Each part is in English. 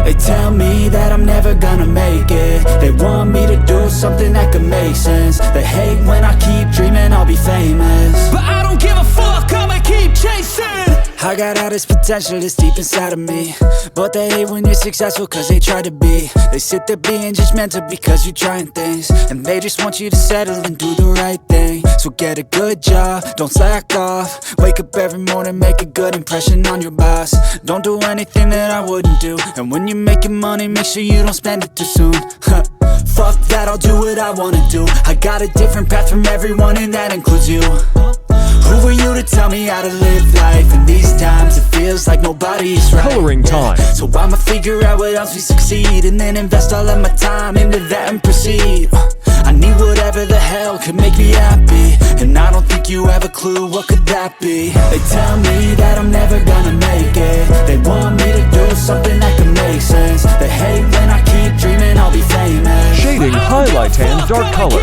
They tell me that I'm never gonna make it. They want me to do something that could make sense. They hate when I keep dreaming I'll be famous, but I don't give a fuck, I'ma keep chasing. I got all this potential that's deep inside of me, but they hate when you're successful cause they try to be. They sit there being judgmental because you're trying things, and they just want you to settle and do the right thing. So get a good job, don't slack off. Wake up every morning, make a good impression on your boss. Don't do anything that I wouldn't do, and when you're making money, make sure you don't spend it too soon. Fuck that, I'll do what I wanna do. I got a different path from everyone, and that includes you. Who are you to tell me how to live life? In these times it feels like nobody's right. Coloring time. So I'ma figure out what else we succeed, and then invest all of my time into that and proceed. I need whatever the hell could make me happy, and I don't think you have a clue what could that be. They tell me that I'm never gonna make it. They want me to do something that could make sense. They hate when I keep dreaming I'll be famous. Shading, highlight, and dark color.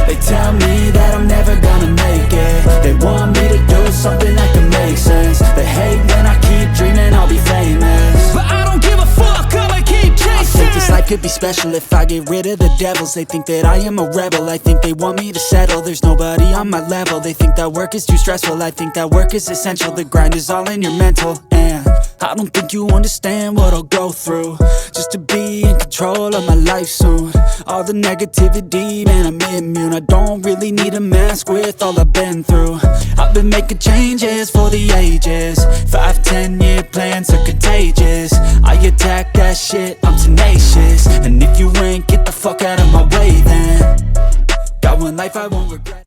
They tell me that I'm never gonna make it. They want me to do something that can make sense. They hate when I keep dreaming I'll be famous, but I don't give a fuck, I'ma keep chasing. I think this life could be special if I get rid of the devils. They think that I am a rebel, I think they want me to settle. There's nobody on my level. They think that work is too stressful, I think that work is essential. The grind is all in your mental, and I don't think you understand what I'll go through just to be in control of my life soon. All the negativity, man, I'm immune. I don't really need a mask with all I've been through. I've been making changes for the ages. 5-10 year plans are contagious. I attack that shit, I'm tenacious. And if you ain't, get the fuck out of my way then. Got one life I won't regret.